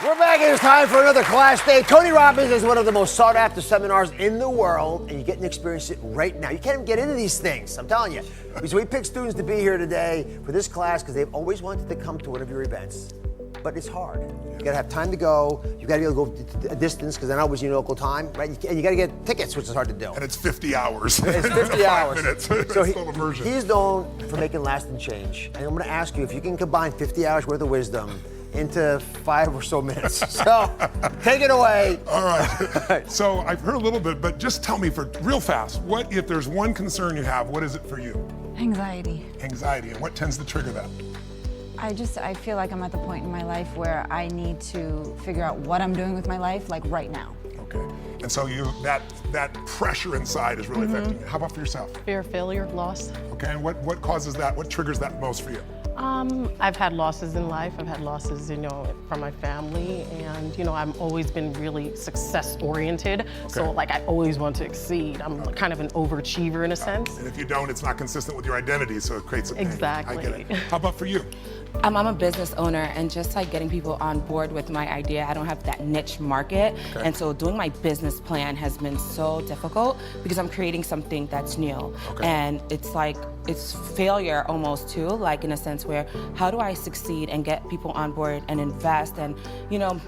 We're back and it's time for another class day. Tony Robbins is one of the most sought after seminars in the world, and you get to experience it right now. You can't even get into these things, I'm telling you. So we picked students to be here today for this class because they've always wanted to come to one of your events. But it's hard. You gotta have time to go. You gotta be able to go a distance because they're not always your local time, right? And you gotta get tickets, which is hard to do. And it's 50 hours. It's 50 hours. 5 minutes. So It's full immersion. he's known for making lasting change. And I'm gonna ask you if you can combine 50 hours worth of wisdom into 5 or so minutes. So take it away. All right. So I've heard a little bit, but just tell me for real fast, what if there's one concern you have, what is it for you? Anxiety. Anxiety, and what tends to trigger that? I feel like I'm at the point in my life where I need to figure out what I'm doing with my life, like right now. Okay. And so that pressure inside is really affecting you. How about for yourself? Fear of failure, loss. Okay, and what causes that? What triggers that most for you? I've had losses in life. I've had losses, from my family, and I've always been really success-oriented. So I always want to exceed. I'm kind of an overachiever in a sense. And if you don't, it's not consistent with your identity, so it creates a pain. Exactly. I get it. How about for you? I'm a business owner, and just getting people on board with my idea, I don't have that niche market. Okay. And so doing my business plan has been so difficult because I'm creating something that's new. Okay. And it's failure almost too, in a sense where how do I succeed and get people on board and invest and,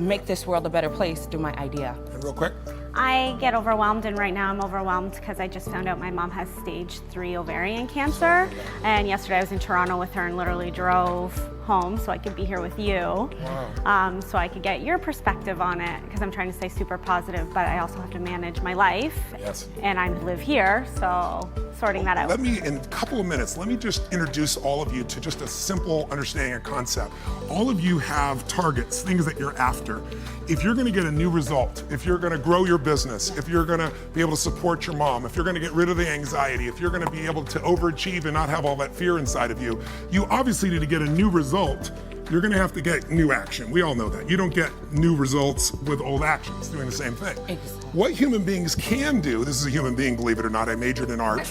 make this world a better place through my idea. And real quick. I get overwhelmed, and right now I'm overwhelmed because I just found out my mom has stage 3 ovarian cancer. And yesterday I was in Toronto with her and literally drove home so I could be here with you. Wow. So I could get your perspective on it because I'm trying to stay super positive, but I also have to manage my life. Yes. And I live here, so sorting that out. Let me, in a couple of minutes, let me just introduce all of you to just a simple understanding of concept. All of you have targets, things that you're after. If you're gonna get a new result, if you're gonna grow your business, if you're gonna be able to support your mom, if you're gonna get rid of the anxiety, if you're gonna be able to overachieve and not have all that fear inside of you, you obviously need to get a new result. You're gonna have to get new action. We all know that. You don't get new results with old actions, doing the same thing. Exactly. What human beings can do, this is a human being, believe it or not, I majored in art.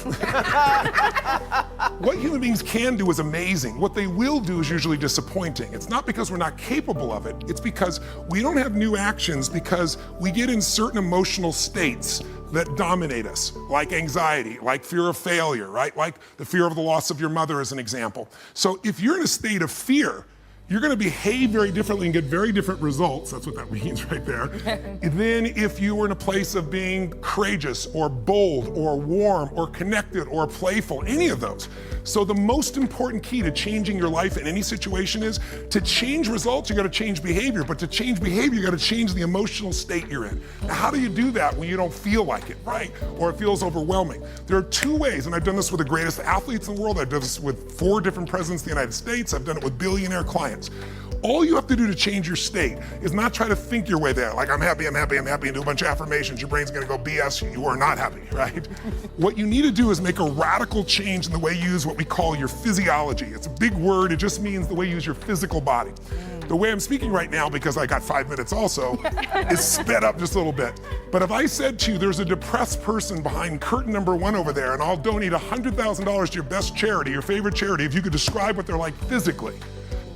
What human beings can do is amazing. What they will do is usually disappointing. It's not because we're not capable of it, it's because we don't have new actions because we get in certain emotional states that dominate us, like anxiety, like fear of failure, right? Like the fear of the loss of your mother as an example. So if you're in a state of fear, you're gonna behave very differently and get very different results, that's what that means right there, than if you were in a place of being courageous or bold or warm or connected or playful, any of those. So the most important key to changing your life in any situation is to change results, you gotta change behavior, but to change behavior, you gotta change the emotional state you're in. Now, how do you do that when you don't feel like it, right? Or it feels overwhelming? There are 2 ways, and I've done this with the greatest athletes in the world, I've done this with 4 different presidents of the United States, I've done it with billionaire clients. All you have to do to change your state is not try to think your way there, like I'm happy, and do a bunch of affirmations. Your brain's gonna go BS, you are not happy, right? What you need to do is make a radical change in the way you use what we call your physiology. It's a big word, it just means the way you use your physical body. The way I'm speaking right now, because I got 5 minutes also, is sped up just a little bit. But if I said to you, there's a depressed person behind curtain number 1 over there, and I'll donate $100,000 to your best charity, your favorite charity, if you could describe what they're like physically.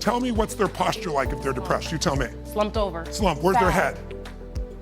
Tell me what's their posture like if they're depressed. You tell me. Slumped over. Slump. Where's their head?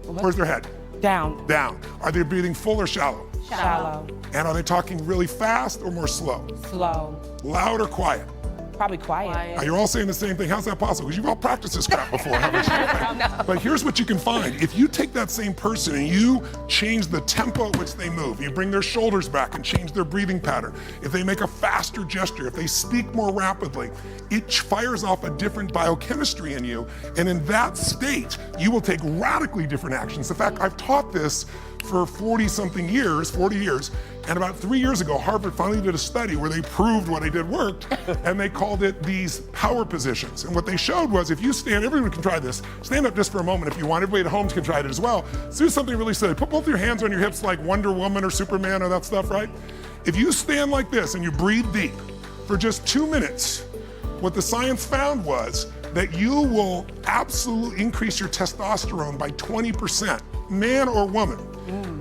Where's their head? Down. Down. Are they breathing full or shallow? Shallow. And are they talking really fast or more slow? Slow. Loud or quiet? Probably quiet. You're all saying the same thing. How's that possible? Because you've all practiced this crap before, haven't you? No. But here's what you can find. If you take that same person and you change the tempo at which they move, you bring their shoulders back and change their breathing pattern, if they make a faster gesture, if they speak more rapidly, it fires off a different biochemistry in you. And in that state, you will take radically different actions. In fact, I've taught this for 40 years, and about 3 years ago, Harvard finally did a study where they proved what I did worked, and they called it these power positions. And what they showed was if you stand, everyone can try this, stand up just for a moment if you want, everybody at home can try it as well. So do something really silly. Put both your hands on your hips like Wonder Woman or Superman or that stuff, right? If you stand like this and you breathe deep for just 2 minutes, what the science found was that you will absolutely increase your testosterone by 20%, man or woman.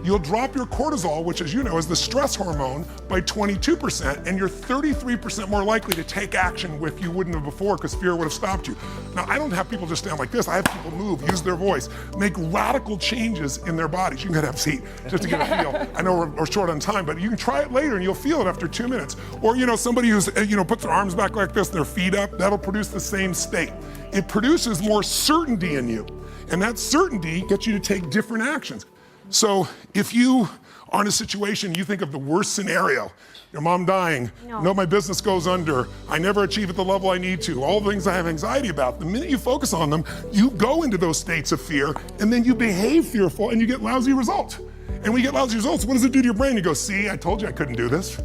you'll drop your cortisol, which as you know is the stress hormone, by 22%, and you're 33% more likely to take action if you wouldn't have before because fear would have stopped you. Now, I don't have people just stand like this. I have people move, use their voice, make radical changes in their bodies. You can have a seat just to get a feel. I know we're short on time, but you can try it later and you'll feel it after 2 minutes. Or, somebody who's, puts their arms back like this and their feet up, that'll produce the same state. It produces more certainty in you. And that certainty gets you to take different actions. So if you are in a situation, you think of the worst scenario, your mom dying, no, my business goes under, I never achieve at the level I need to, all the things I have anxiety about, the minute you focus on them, you go into those states of fear, and then you behave fearful, and you get lousy results. And when you get lousy results, what does it do to your brain? You go, see, I told you I couldn't do this.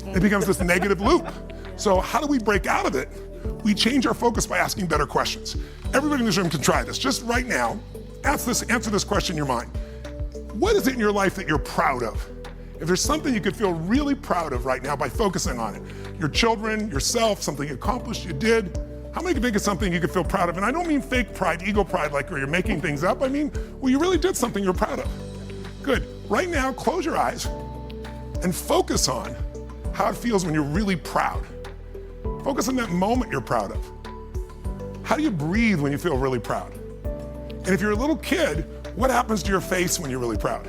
It becomes this negative loop. So how do we break out of it? We change our focus by asking better questions. Everybody in this room can try this. Just right now, answer this question in your mind. What is it in your life that you're proud of? If there's something you could feel really proud of right now by focusing on it, your children, yourself, something you accomplished, you did, how many can think of something you could feel proud of? And I don't mean fake pride, ego pride, like where you're making things up. I mean, well, you really did something you're proud of. Good. Right now, close your eyes and focus on how it feels when you're really proud. Focus on that moment you're proud of. How do you breathe when you feel really proud? And if you're a little kid, what happens to your face when you're really proud?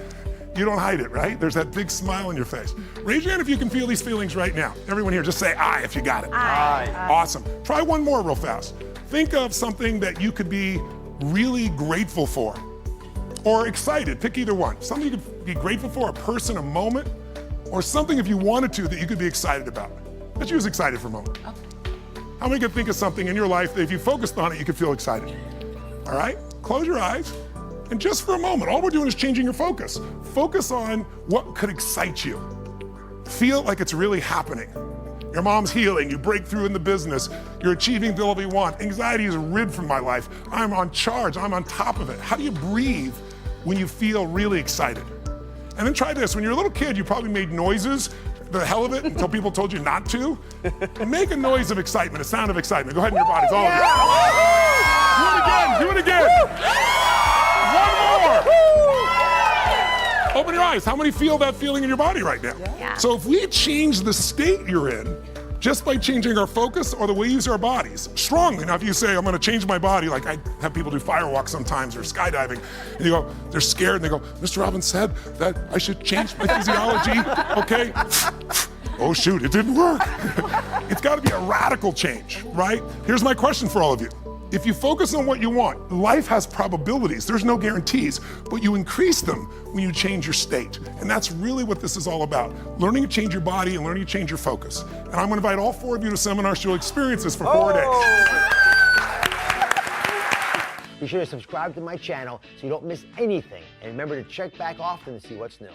You don't hide it, right? There's that big smile on your face. Raise your hand if you can feel these feelings right now. Everyone here, just say aye if you got it. Aye. Awesome. Try one more real fast. Think of something that you could be really grateful for or excited. Pick either one. Something you could be grateful for, a person, a moment, or something if you wanted to that you could be excited about. Let's use excited for a moment. How many could think of something in your life that if you focused on it, you could feel excited? All right, close your eyes. And just for a moment, all we're doing is changing your focus. Focus on what could excite you. Feel like it's really happening. Your mom's healing, you break through in the business, you're achieving the level you want. Anxiety is rid from my life. I'm on charge, I'm on top of it. How do you breathe when you feel really excited? And then try this, when you're a little kid, you probably made noises, the hell of it, until people told you not to. Make a noise of excitement, a sound of excitement. Go ahead in your bodies, all of you. Do it again, do it again. One more. Open your eyes. How many feel that feeling in your body right now? Yeah. So if we change the state you're in, just by changing our focus or the way we use our bodies, strongly. Now, if you say, I'm gonna change my body, like I have people do firewalks sometimes or skydiving, and you go, they're scared, and they go, Mr. Robbins said that I should change my physiology, okay? Oh shoot, it didn't work. It's gotta be a radical change, right? Here's my question for all of you. If you focus on what you want, life has probabilities, there's no guarantees, but you increase them when you change your state. And that's really what this is all about. Learning to change your body and learning to change your focus. And I'm gonna invite all 4 of you to seminars so you'll experience this for 4 days. Be sure to subscribe to my channel so you don't miss anything. And remember to check back often to see what's new.